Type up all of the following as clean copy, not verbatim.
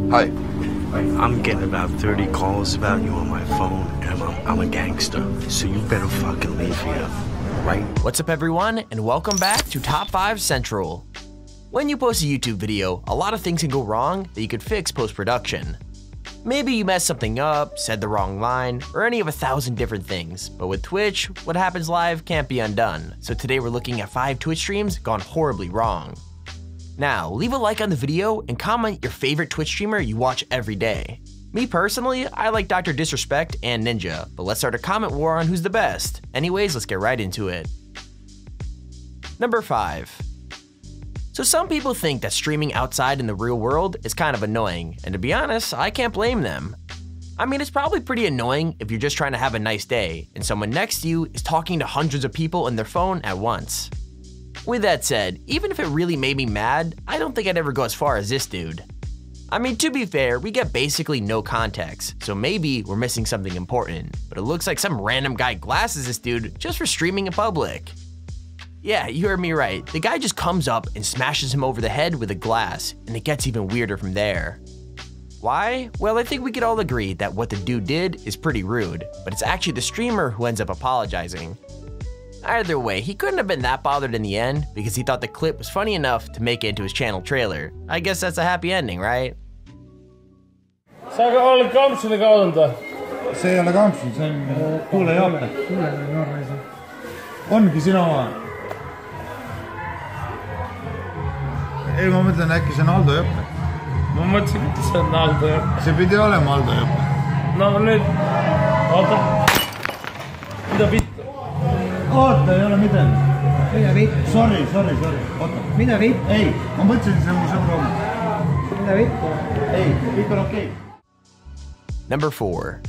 Hi. I'm getting about 30 calls about you on my phone, and I'm a gangster, so you better fucking leave here, right? What's up, everyone, and welcome back to Top 5 Central. When you post a YouTube video, a lot of things can go wrong that you could fix post-production. Maybe you messed something up, said the wrong line, or any of 1,000 different things. But with Twitch, what happens live can't be undone. So today we're looking at 5 Twitch streams gone horribly wrong. Now, leave a like on the video and comment your favorite Twitch streamer you watch every day. Me personally, I like Dr. Disrespect and Ninja, but let's start a comment war on who's the best. Anyways, let's get right into it. Number 5. So some people think that streaming outside in the real world is kind of annoying, and to be honest, I can't blame them. I mean, it's probably pretty annoying if you're just trying to have a nice day, and someone next to you is talking to hundreds of people on their phone at once. With that said, even if it really made me mad, I don't think I'd ever go as far as this dude. I mean, to be fair, we get basically no context, so maybe we're missing something important, but it looks like some random guy glasses this dude just for streaming in public. Yeah, you heard me right. The guy just comes up and smashes him over the head with a glass, and it gets even weirder from there. Why? Well, I think we could all agree that what the dude did is pretty rude, but it's actually the streamer who ends up apologizing. Either way, he couldn't have been that bothered in the end because he thought the clip was funny enough to make it into his channel trailer. I guess that's a happy ending, right? Saage olla kampsuni kaadanda. See ei ole kampsun, see on tuulejoope. Ongi sinu oma. Ei, ma mõtlen äkki see on Aldo Jope. Ma mõtlesin, et see on Aldo Jope. See pidi olema Aldo Jope. No nüüd, oota. Mida vittu? Oota, ei ole midagi. Mida vittu? Sorry. Oota. Mida vittu? Ei, ma mõtlesin, see on mu sõbr oma. Mida vittu? Ei, kõik on okei. Number 4.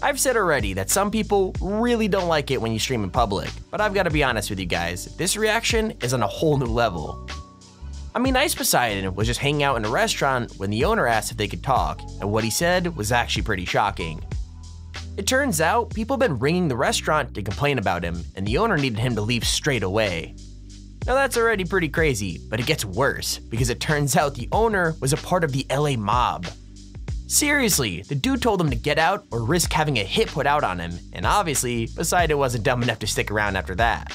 I've said already that some people really don't like it when you stream in public, but I've got to be honest with you guys, this reaction is on a whole new level. I mean, Ice Poseidon was just hanging out in a restaurant when the owner asked if they could talk, and what he said was actually pretty shocking. It turns out people have been ringing the restaurant to complain about him, and the owner needed him to leave straight away. Now that's already pretty crazy, but it gets worse, because it turns out the owner was a part of the LA mob. Seriously, the dude told him to get out or risk having a hit put out on him, and obviously, Poseidon wasn't dumb enough to stick around after that.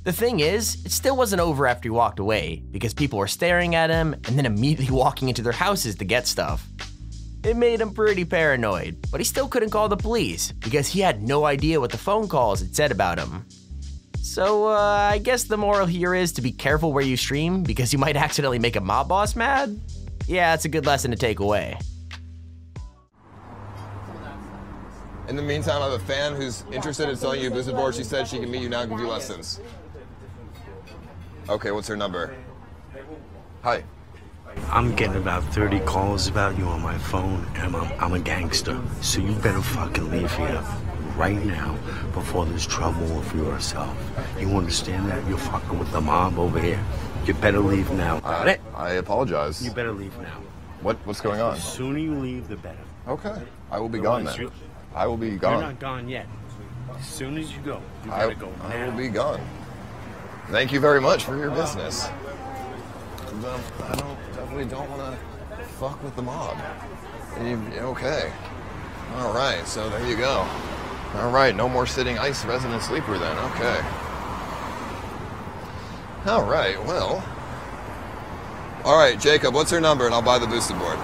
The thing is, it still wasn't over after he walked away, because people were staring at him and then immediately walking into their houses to get stuff. It made him pretty paranoid, but he still couldn't call the police, because he had no idea what the phone calls had said about him. So, I guess the moral here is to be careful where you stream, because you might accidentally make a mob boss mad? Yeah, it's a good lesson to take away. In the meantime, I have a fan who's interested in selling you a boosted board. She said she can meet you now and give you lessons. Okay, what's her number? Hi. I'm getting about 30 calls about you on my phone, and I'm a gangster, so you better fucking leave here, right now, before there's trouble with yourself. You understand that? You're fucking with the mob over here. You better leave now. I apologize. You better leave now. What's going on? The sooner you leave, the better. Okay, I will be gone then. I will be gone. You're not gone yet. As soon as you go, you gotta go now. I will be gone. Thank you very much for your business. I definitely don't want to fuck with the mob. Okay. All right, so there you go. All right, no more sitting Ice resident sleeper then. Okay. All right, well. All right, Jacob, what's her number and I'll buy the boosted board.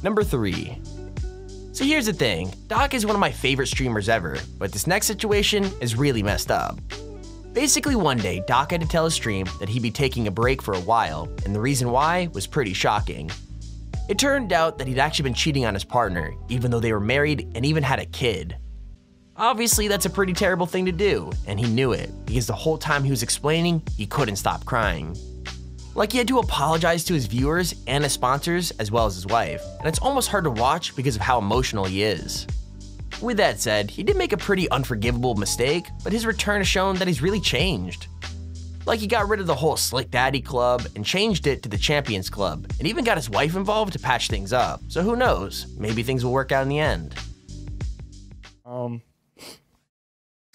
Number 3. So here's the thing, Doc is one of my favorite streamers ever, but this next situation is really messed up. Basically one day, Doc had to tell his stream that he'd be taking a break for a while, and the reason why was pretty shocking. It turned out that he'd actually been cheating on his partner, even though they were married and even had a kid. Obviously that's a pretty terrible thing to do, and he knew it, because the whole time he was explaining, he couldn't stop crying. Like, he had to apologize to his viewers and his sponsors, as well as his wife, and it's almost hard to watch because of how emotional he is. With that said, he did make a pretty unforgivable mistake, but his return has shown that he's really changed. Like, he got rid of the whole Slick Daddy Club and changed it to the Champions Club, and even got his wife involved to patch things up, so who knows, maybe things will work out in the end. And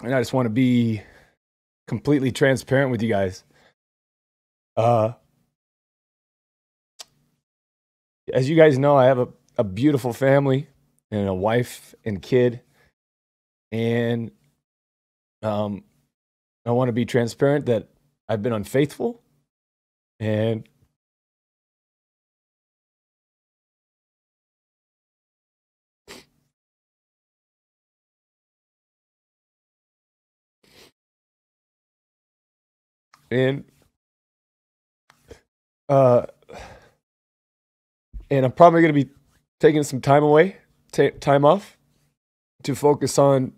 I just want to be completely transparent with you guys. as you guys know, I have a beautiful family and a wife and kid. And I want to be transparent that I've been unfaithful. And I'm probably going to be taking some time away, time off to focus on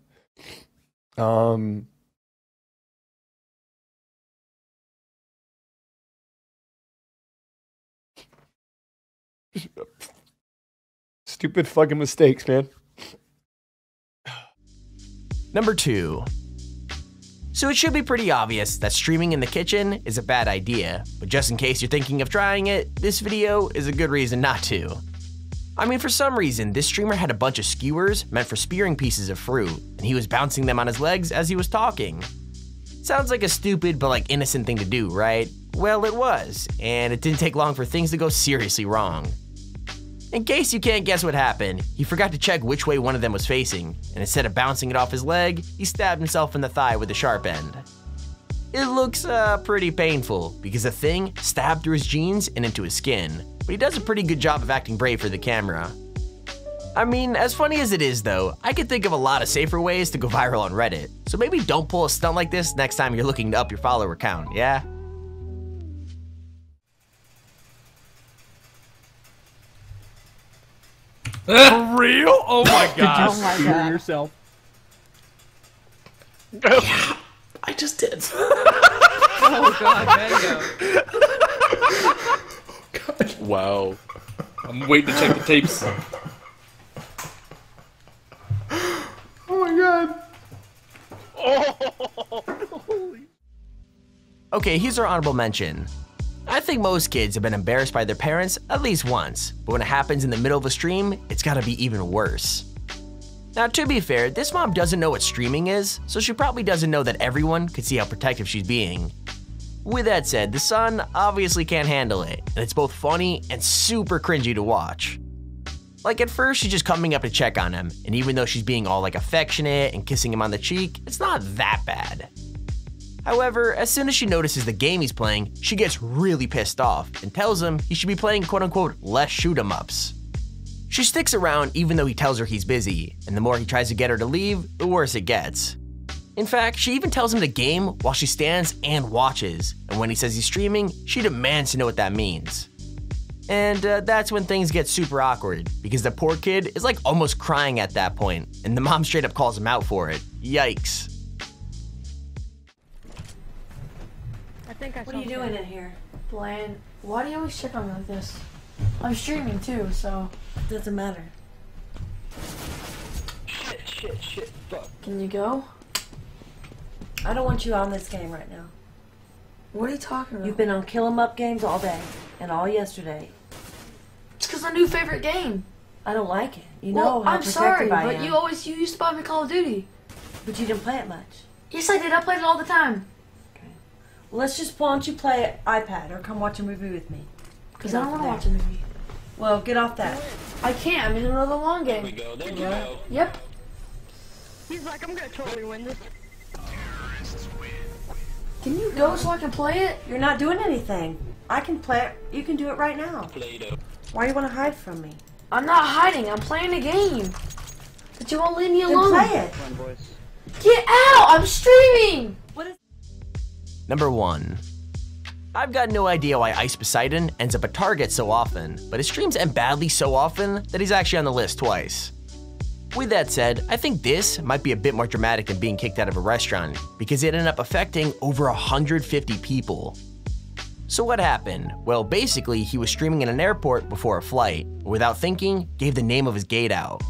stupid fucking mistakes, man. Number 2. So it should be pretty obvious that streaming in the kitchen is a bad idea, but just in case you're thinking of trying it, this video is a good reason not to. I mean, for some reason, this streamer had a bunch of skewers meant for spearing pieces of fruit, and he was bouncing them on his legs as he was talking. Sounds like a stupid but like innocent thing to do, right? Well, it was, and it didn't take long for things to go seriously wrong. In case you can't guess what happened, he forgot to check which way one of them was facing, and instead of bouncing it off his leg, he stabbed himself in the thigh with the sharp end. It looks pretty painful, because the thing stabbed through his jeans and into his skin, but he does a pretty good job of acting brave for the camera. I mean, as funny as it is though, I can think of a lot of safer ways to go viral on Reddit, so maybe don't pull a stunt like this next time you're looking to up your follower count, yeah? For real? Oh my god. Oh my god. Yourself. Yeah, I just did. Oh god, mango. Wow. I'm waiting to check the tapes. Oh my god. Oh. Okay, here's our honorable mention. I think most kids have been embarrassed by their parents at least once, but when it happens in the middle of a stream, it's gotta be even worse. Now, to be fair, this mom doesn't know what streaming is, so she probably doesn't know that everyone could see how protective she's being. With that said, the son obviously can't handle it, and it's both funny and super cringy to watch. Like at first, she's just coming up to check on him, and even though she's being all like affectionate and kissing him on the cheek, it's not that bad. However, as soon as she notices the game he's playing, she gets really pissed off and tells him he should be playing quote-unquote less shoot-em-ups. She sticks around even though he tells her he's busy, and the more he tries to get her to leave, the worse it gets. In fact, she even tells him to game while she stands and watches, and when he says he's streaming, she demands to know what that means. And that's when things get super awkward, because the poor kid is like almost crying at that point, and the mom straight up calls him out for it. Yikes. What are you doing in here? Playing. Why do you always check on me like this? I'm streaming too, so it doesn't matter. Shit, fuck. Can you go? I don't want you on this game right now. What are you talking about? You've been on kill 'em up games all day and all yesterday. It's because my new favorite game. I don't like it. You Well, know how I'm sorry, protective I but am. you used to buy me Call of Duty. But you didn't play it much. Yes, I did. I played it all the time. Well, let's just, why don't you play iPad or come watch a movie with me? Because I don't want to watch a movie. Well, get off that. I can't. I'm in another long game. There we go. Yep. He's like, I'm gonna totally win this. Can you go so I can play it? You're not doing anything. I can play it. You can do it right now. Why do you want to hide from me? I'm not hiding. I'm playing a game. But you won't leave me Then alone. play it. Get out! I'm streaming! Number 1. I've got no idea why Ice Poseidon ends up a target so often, but his streams end badly so often that he's actually on the list twice. With that said, I think this might be a bit more dramatic than being kicked out of a restaurant, because it ended up affecting over 150 people. So what happened? Well, basically, he was streaming in an airport before a flight, but without thinking, gave the name of his gate out.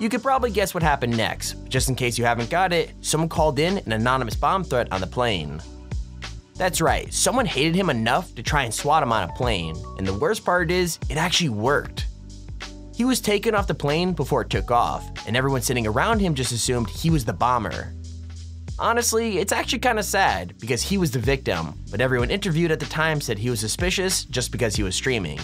You could probably guess what happened next, but just in case you haven't got it, someone called in an anonymous bomb threat on the plane. That's right, someone hated him enough to try and swat him on a plane, and the worst part is, it actually worked. He was taken off the plane before it took off, and everyone sitting around him just assumed he was the bomber. Honestly, it's actually kinda sad, because he was the victim, but everyone interviewed at the time said he was suspicious just because he was streaming.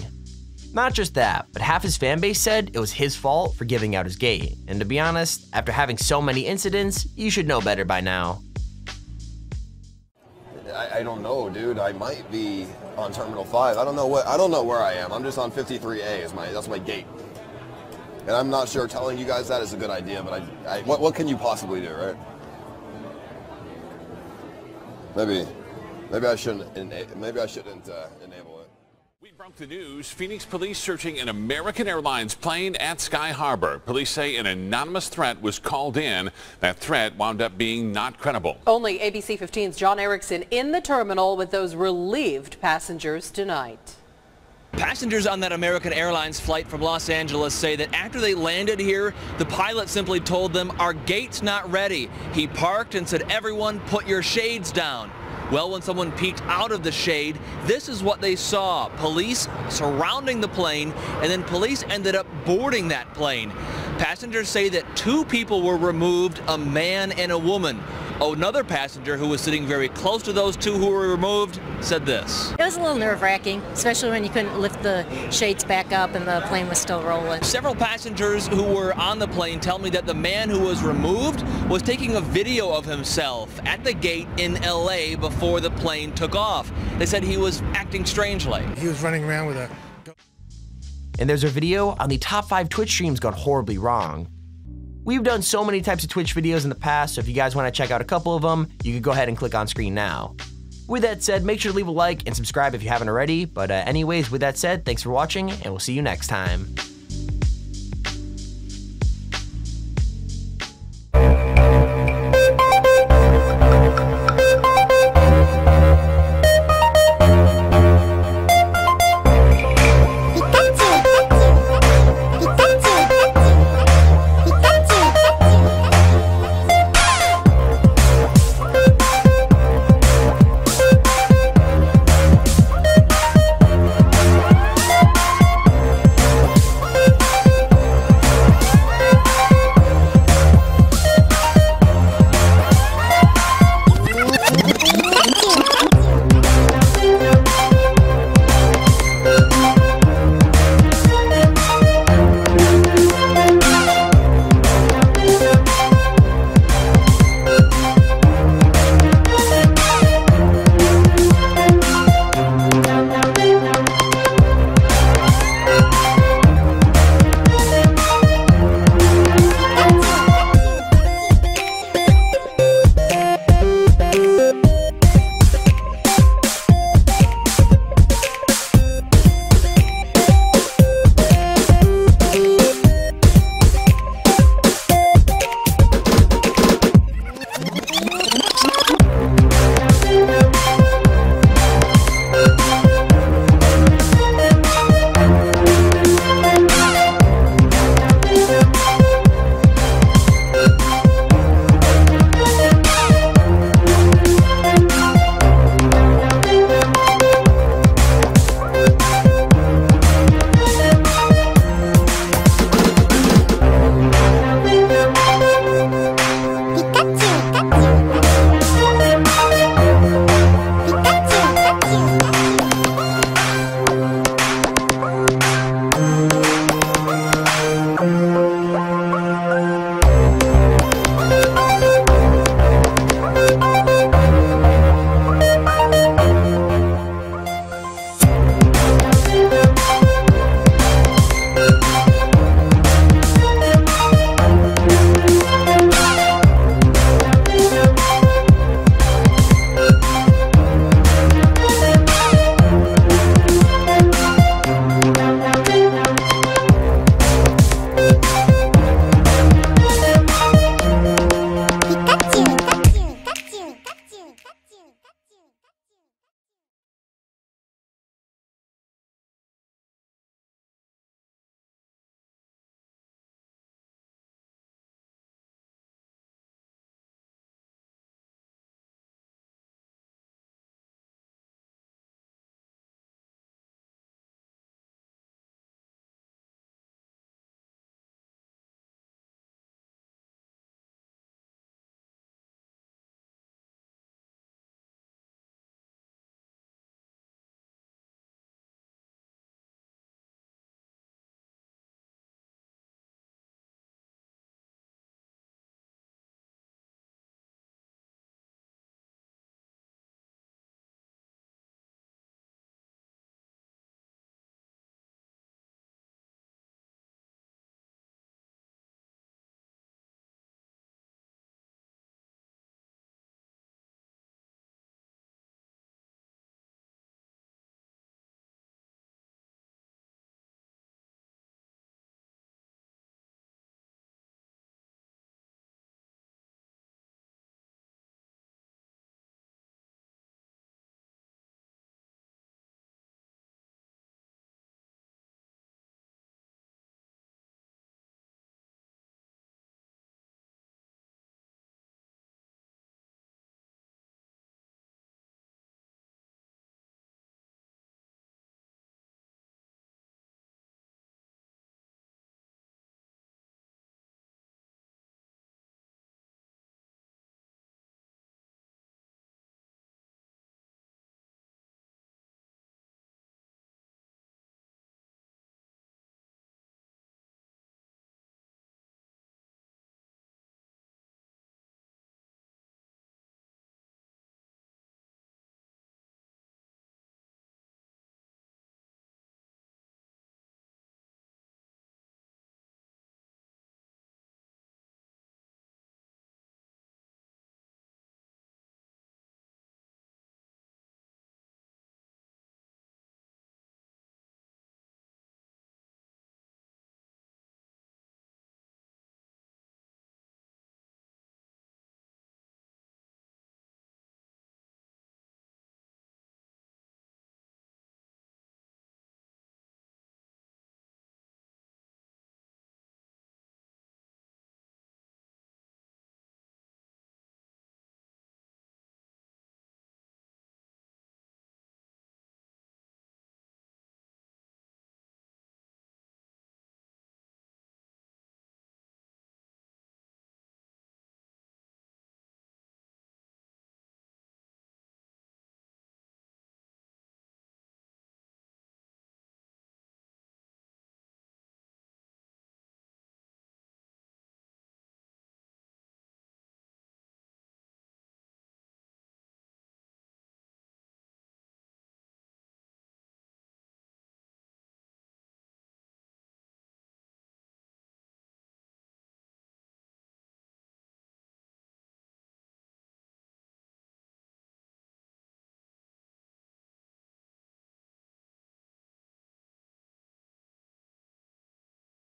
Not just that, but half his fanbase said it was his fault for giving out his gate. And to be honest, after having so many incidents, you should know better by now. I don't know, dude. I might be on Terminal 5. I don't know where I am. I'm just on 53A. That's my gate. And I'm not sure telling you guys that is a good idea, but what can you possibly do, right? Maybe I shouldn't enable it. We broke the news. Phoenix police searching an American Airlines plane at Sky Harbor. Police say an anonymous threat was called in. That threat wound up being not credible. Only ABC 15's John Erickson in the terminal with those relieved passengers tonight. Passengers on that American Airlines flight from Los Angeles say that after they landed here, the pilot simply told them, "Our gate's not ready." He parked and said, "Everyone put your shades down." Well, when someone peeked out of the shade, this is what they saw. Police surrounding the plane, and then police ended up boarding that plane. Passengers say that 2 people were removed, a man and a woman. Another passenger who was sitting very close to those 2 who were removed said this. It was a little nerve-wracking, especially when you couldn't lift the shades back up and the plane was still rolling. Several passengers who were on the plane tell me that the man who was removed was taking a video of himself at the gate in LA before the plane took off. They said he was acting strangely. He was running around with a... And there's a video on the top 5 Twitch streams gone horribly wrong. We've done so many types of Twitch videos in the past, so if you guys want to check out a couple of them, you can go ahead and click on screen now. With that said, make sure to leave a like and subscribe if you haven't already, but anyways, with that said, thanks for watching, and we'll see you next time.